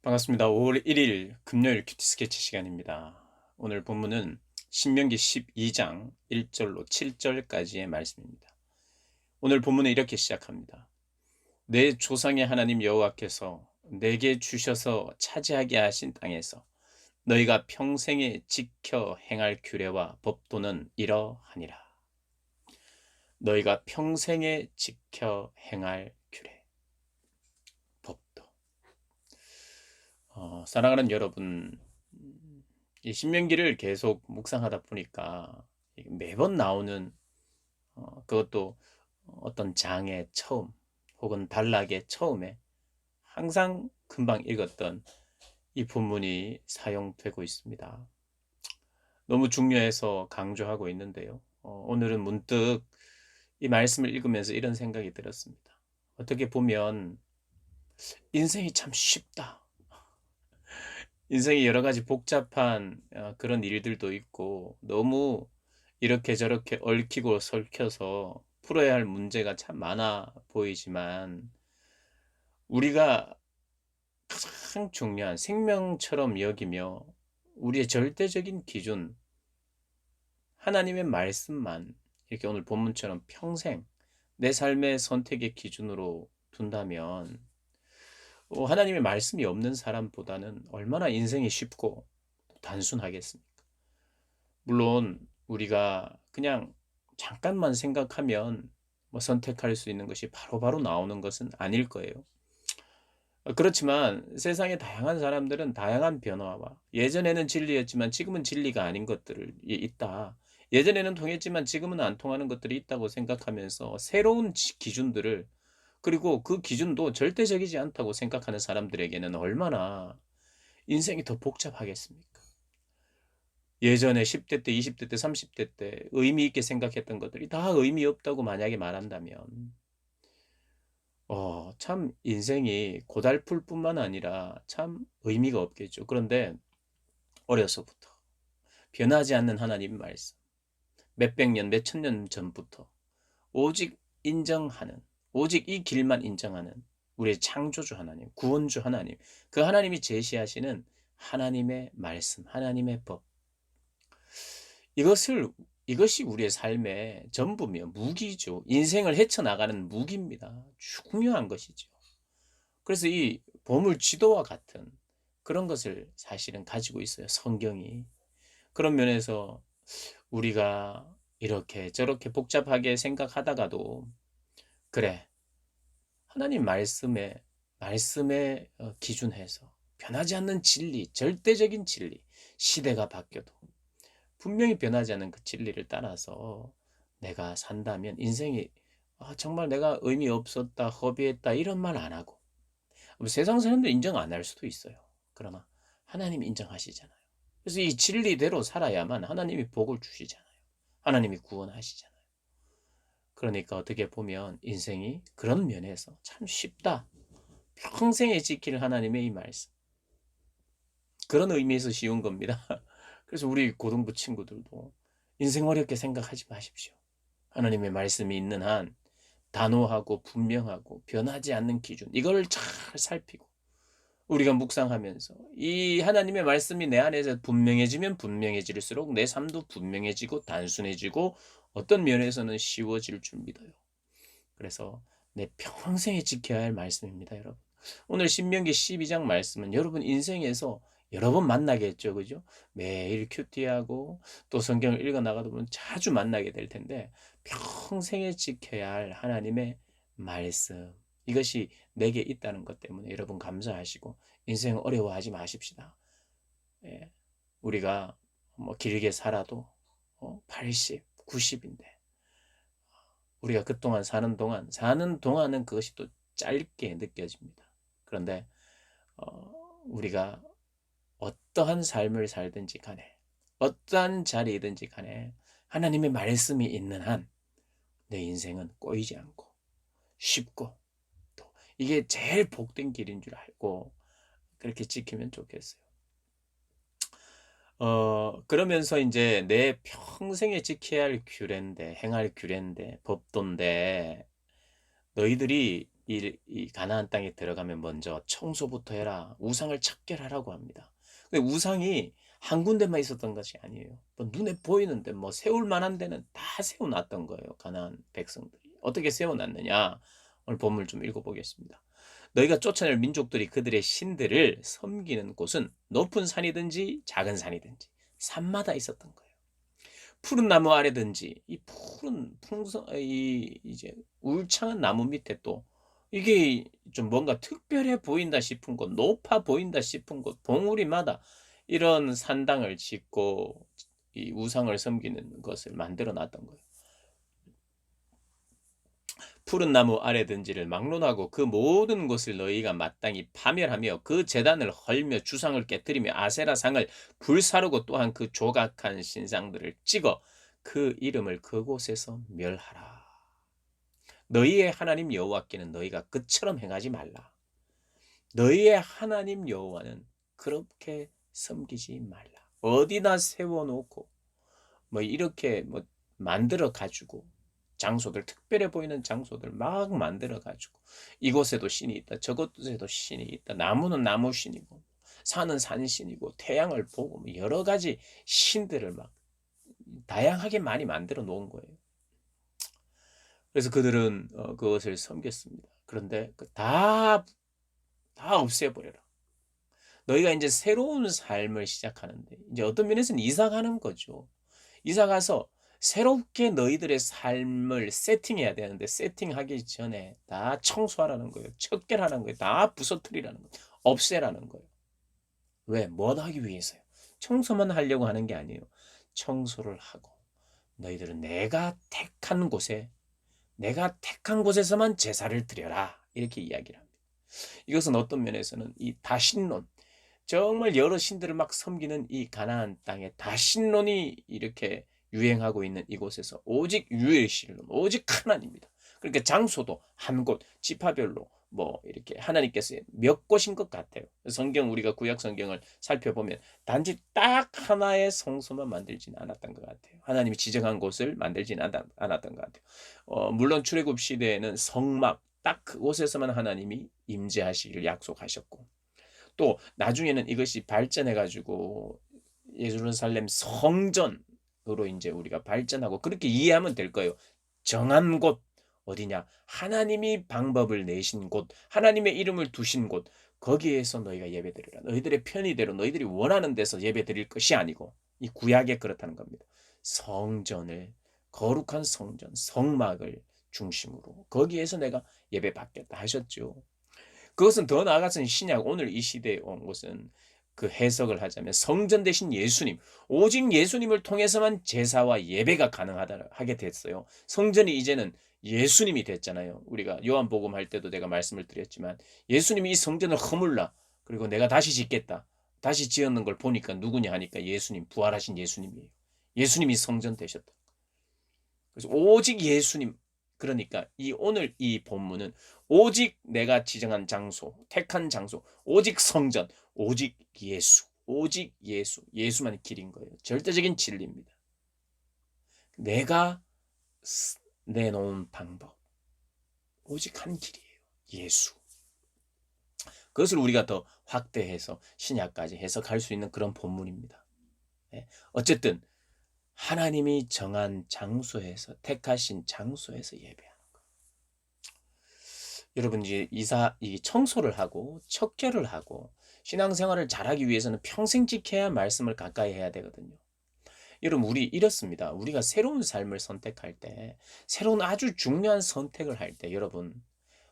반갑습니다. 5월 1일 금요일 큐티 스케치 시간입니다. 오늘 본문은 신명기 12장 1절로 7절까지의 말씀입니다. 오늘 본문은 이렇게 시작합니다. 내 조상의 하나님 여호와께서 내게 주셔서 차지하게 하신 땅에서 너희가 평생에 지켜 행할 규례와 법도는 이러하니라. 너희가 평생에 지켜 행할 규례, 법도. 사랑하는 여러분, 이 신명기를 계속 묵상하다 보니까 매번 나오는 그것도 어떤 장의 처음 혹은 단락의 처음에 항상 금방 읽었던 이 본문이 사용되고 있습니다. 너무 중요해서 강조하고 있는데요. 오늘은 문득 이 말씀을 읽으면서 이런 생각이 들었습니다. 어떻게 보면 인생이 참 쉽다. 인생이 여러 가지 복잡한 그런 일들도 있고 너무 이렇게 저렇게 얽히고 설켜서 풀어야 할 문제가 참 많아 보이지만 우리가 가장 중요한 생명처럼 여기며 우리의 절대적인 기준 하나님의 말씀만 이렇게 오늘 본문처럼 평생 내 삶의 선택의 기준으로 둔다면 하나님의 말씀이 없는 사람보다는 얼마나 인생이 쉽고 단순하겠습니까? 물론 우리가 그냥 잠깐만 생각하면 선택할 수 있는 것이 바로바로 나오는 것은 아닐 거예요. 그렇지만 세상의 다양한 사람들은 다양한 변화와 예전에는 진리였지만 지금은 진리가 아닌 것들이 있다. 예전에는 통했지만 지금은 안 통하는 것들이 있다고 생각하면서 새로운 기준들을, 그리고 그 기준도 절대적이지 않다고 생각하는 사람들에게는 얼마나 인생이 더 복잡하겠습니까? 예전에 10대 때, 20대 때, 30대 때 의미 있게 생각했던 것들이 다 의미 없다고 만약에 말한다면 참 인생이 고달플 뿐만 아니라 참 의미가 없겠죠. 그런데 어려서부터 변하지 않는 하나님 말씀, 몇백 년, 몇천 년 전부터 오직 인정하는, 오직 이 길만 인정하는 우리의 창조주 하나님, 구원주 하나님, 그 하나님이 제시하시는 하나님의 말씀, 하나님의 법, 이것을 이것이 우리의 삶의 전부며 무기죠. 인생을 헤쳐나가는 무기입니다. 중요한 것이죠. 그래서 이 보물 지도와 같은 그런 것을 사실은 가지고 있어요, 성경이. 그런 면에서 우리가 이렇게 저렇게 복잡하게 생각하다가도 그래, 하나님 말씀에 기준해서 변하지 않는 진리, 절대적인 진리, 시대가 바뀌어도 분명히 변하지 않는 그 진리를 따라서 내가 산다면 인생이 정말 내가 의미 없었다, 허비했다 이런 말 안 하고, 세상 사람들 인정 안 할 수도 있어요. 그러나 하나님이 인정하시잖아요. 그래서 이 진리대로 살아야만 하나님이 복을 주시잖아요. 하나님이 구원하시잖아요. 그러니까 어떻게 보면 인생이 그런 면에서 참 쉽다. 평생에 지킬 하나님의 이 말씀. 그런 의미에서 쉬운 겁니다. 그래서 우리 고등부 친구들도 인생 어렵게 생각하지 마십시오. 하나님의 말씀이 있는 한 단호하고 분명하고 변하지 않는 기준, 이걸 잘 살피고 우리가 묵상하면서 이 하나님의 말씀이 내 안에서 분명해지면 분명해질수록 내 삶도 분명해지고 단순해지고 어떤 면에서는 쉬워질 줄 믿어요. 그래서 내 평생에 지켜야 할 말씀입니다, 여러분. 오늘 신명기 12장 말씀은 여러분 인생에서 여러 번 만나겠죠, 그죠? 매일 큐티하고 또 성경을 읽어 나가다 보면 자주 만나게 될 텐데 평생에 지켜야 할 하나님의 말씀, 이것이 내게 있다는 것 때문에 여러분 감사하시고 인생 어려워하지 마십시다. 예. 우리가 뭐 길게 살아도 80, 90인데 우리가 그동안 사는 동안은 그것이 또 짧게 느껴집니다. 그런데 우리가 어떠한 삶을 살든지 간에 어떠한 자리이든지 간에 하나님의 말씀이 있는 한 내 인생은 꼬이지 않고 쉽고 또 이게 제일 복된 길인 줄 알고 그렇게 지키면 좋겠어요. 그러면서 이제 내 평생에 지켜야 할 규례인데, 행할 규례인데, 법도인데, 너희들이 이 가나안 땅에 들어가면 먼저 청소부터 해라. 우상을 척결하라고 합니다. 근데 우상이 한 군데만 있었던 것이 아니에요. 뭐 눈에 보이는데 뭐 세울 만한 데는 다 세워놨던 거예요. 가나안 백성들이. 어떻게 세워놨느냐? 오늘 본문을 좀 읽어보겠습니다. 너희가 쫓아낼 민족들이 그들의 신들을 섬기는 곳은 높은 산이든지 작은 산이든지 산마다 있었던 거예요. 푸른 나무 아래든지 이 푸른 풍성 이 이제 울창한 나무 밑에 또 이게 좀 뭔가 특별해 보인다 싶은 곳, 높아 보인다 싶은 곳, 봉우리마다 이런 산당을 짓고 이 우상을 섬기는 것을 만들어 놨던 거예요. 푸른 나무 아래든지를 막론하고 그 모든 곳을 너희가 마땅히 파멸하며 그 제단을 헐며 주상을 깨뜨리며 아세라상을 불사르고 또한 그 조각한 신상들을 찍어 그 이름을 그곳에서 멸하라. 너희의 하나님 여호와께는 너희가 그처럼 행하지 말라. 너희의 하나님 여호와는 그렇게 섬기지 말라. 어디다 세워놓고 뭐 이렇게 뭐 만들어 가지고 장소들 특별해 보이는 장소들 막 만들어 가지고 이곳에도 신이 있다 저곳에도 신이 있다 나무는 나무 신이고 산은 산 신이고 태양을 보고 뭐 여러 가지 신들을 막 다양하게 많이 만들어 놓은 거예요. 그래서 그들은 그것을 섬겼습니다. 그런데 다 없애버려라. 너희가 이제 새로운 삶을 시작하는데 이제 어떤 면에서는 이사 가는 거죠. 이사 가서 새롭게 너희들의 삶을 세팅해야 되는데 세팅하기 전에 다 청소하라는 거예요. 척결하라는 거예요. 다 부서뜨리라는 거예요. 없애라는 거예요. 왜? 뭐 하기 위해서요? 청소만 하려고 하는 게 아니에요. 청소를 하고 너희들은 내가 택한 곳에서만 제사를 드려라. 이렇게 이야기를 합니다. 이것은 어떤 면에서는 이 다신론, 정말 여러 신들을 막 섬기는 이 가나안 땅에 다신론이 이렇게 유행하고 있는 이곳에서 오직 유일신론, 오직 하나님입니다. 그러니까 장소도 한 곳, 지파별로 뭐 이렇게 하나님께서 몇 곳인 것 같아요. 성경 우리가 구약 성경을 살펴보면 단지 딱 하나의 성소만 만들지는 않았던 것 같아요. 하나님이 지정한 곳을 만들지는 않았던 것 같아요. 물론 출애굽 시대에는 성막 딱 그곳에서만 하나님이 임재하시기를 약속하셨고 또 나중에는 이것이 발전해 가지고 예루살렘 성전으로 이제 우리가 발전하고 그렇게 이해하면 될 거예요. 정한 곳 어디냐? 하나님이 방법을 내신 곳, 하나님의 이름을 두신 곳, 거기에서 너희가 예배드리라. 너희들의 편의대로 너희들이 원하는 데서 예배드릴 것이 아니고 이 구약에 그렇다는 겁니다. 성전을 거룩한 성전, 성막을 중심으로 거기에서 내가 예배 받겠다 하셨죠. 그것은 더 나아가서는 신약 오늘 이 시대에 온 것은 그 해석을 하자면 성전 대신 예수님, 오직 예수님을 통해서만 제사와 예배가 가능하다 하게 됐어요. 성전이 이제는 예수님이 됐잖아요. 우리가 요한복음 할 때도 내가 말씀을 드렸지만 예수님이 이 성전을 허물라 그리고 내가 다시 짓겠다. 다시 지었는 걸 보니까 누구냐 하니까 예수님, 부활하신 예수님이에요. 예수님이 성전 되셨다. 그래서 오직 예수님, 그러니까 이 오늘 이 본문은 오직 내가 지정한 장소, 택한 장소, 오직 성전, 오직 예수, 오직 예수, 예수만이 길인 거예요. 절대적인 진리입니다. 내가 내놓은 방법, 오직 한 길이에요. 예수. 그것을 우리가 더 확대해서 신약까지 해석할 수 있는 그런 본문입니다. 어쨌든 하나님이 정한 장소에서 택하신 장소에서 예배하는 거. 여러분 이제 이 청소를 하고 척결을 하고 신앙생활을 잘하기 위해서는 평생 지켜야 말씀을 가까이 해야 되거든요. 여러분 우리 이렇습니다. 우리가 새로운 삶을 선택할 때 새로운 아주 중요한 선택을 할 때 여러분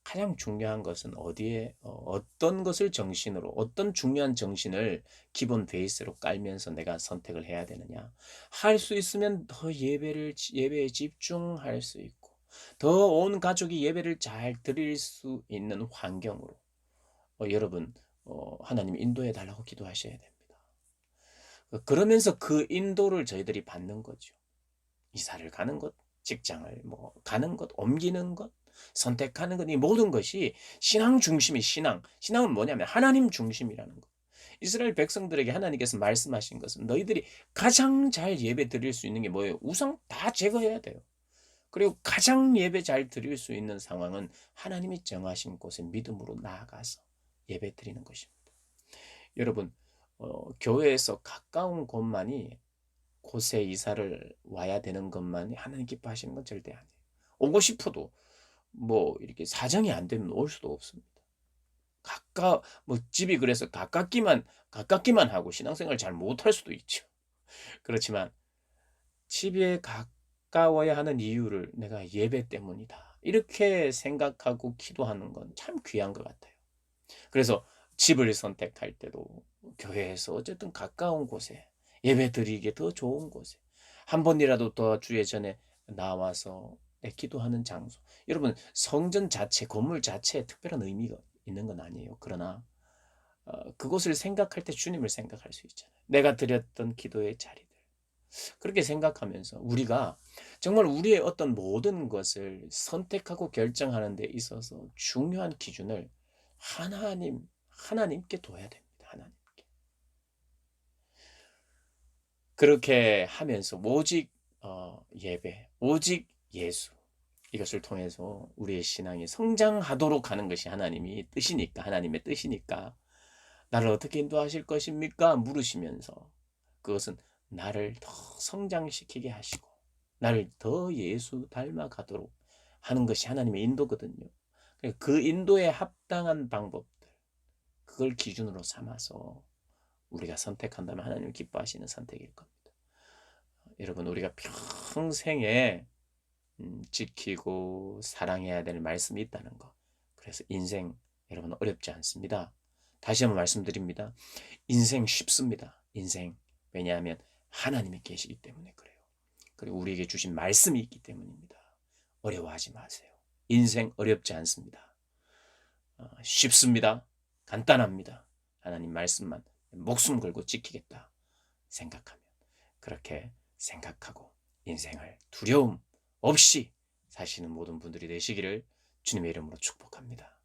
가장 중요한 것은 어디에 어떤 것을 정신으로 어떤 중요한 정신을 기본 베이스로 깔면서 내가 선택을 해야 되느냐. 할 수 있으면 더 예배에 집중할 수 있고 더 온 가족이 예배를 잘 드릴 수 있는 환경으로 여러분 하나님 인도해 달라고 기도하셔야 됩니다. 그러면서 그 인도를 저희들이 받는 거죠. 이사를 가는 것, 직장을 뭐 가는 것, 옮기는 것, 선택하는 것, 이 모든 것이 신앙 중심이 신앙은 뭐냐면 하나님 중심이라는 것. 이스라엘 백성들에게 하나님께서 말씀하신 것은 너희들이 가장 잘 예배 드릴 수 있는 게 뭐예요? 우상 다 제거해야 돼요. 그리고 가장 예배 잘 드릴 수 있는 상황은 하나님이 정하신 곳에 믿음으로 나아가서 예배 드리는 것입니다. 여러분, 교회에서 가까운 곳만이 곳에 이사를 와야 되는 것만이 하나님 기뻐하시는 건 절대 아니에요. 오고 싶어도 뭐 이렇게 사정이 안 되면 올 수도 없습니다. 뭐 집이 그래서 가깝기만 하고 신앙생활 잘 못할 수도 있죠. 그렇지만 집에 가까워야 하는 이유를 내가 예배 때문이다, 이렇게 생각하고 기도하는 건 참 귀한 것 같아요. 그래서 집을 선택할 때도 교회에서 어쨌든 가까운 곳에 예배 드리기에 더 좋은 곳에 한 번이라도 더 주의 전에 나와서 기도하는 장소. 여러분, 성전 자체, 건물 자체에 특별한 의미가 있는 건 아니에요. 그러나 그곳을 생각할 때 주님을 생각할 수 있잖아요. 내가 드렸던 기도의 자리들. 그렇게 생각하면서 우리가 정말 우리의 어떤 모든 것을 선택하고 결정하는 데 있어서 중요한 기준을 하나님께 둬야 됩니다. 하나님께. 그렇게 하면서 오직 예배, 오직 예수, 이것을 통해서 우리의 신앙이 성장하도록 하는 것이 하나님의 뜻이니까 나를 어떻게 인도하실 것입니까? 물으시면서 그것은 나를 더 성장시키게 하시고 나를 더 예수 닮아가도록 하는 것이 하나님의 인도거든요. 그 인도에 합당한 방법들, 그걸 기준으로 삼아서 우리가 선택한다면 하나님을 기뻐하시는 선택일 겁니다. 여러분, 우리가 평생에 지키고 사랑해야 될 말씀이 있다는 거. 그래서 인생, 여러분, 어렵지 않습니다. 다시 한번 말씀드립니다. 인생 쉽습니다. 인생. 왜냐하면 하나님이 계시기 때문에 그래요. 그리고 우리에게 주신 말씀이 있기 때문입니다. 어려워하지 마세요. 인생 어렵지 않습니다. 쉽습니다. 간단합니다. 하나님 말씀만 목숨 걸고 지키겠다 생각하면, 그렇게 생각하고 인생을 두려움 없이 사시는 모든 분들이 되시기를 주님의 이름으로 축복합니다.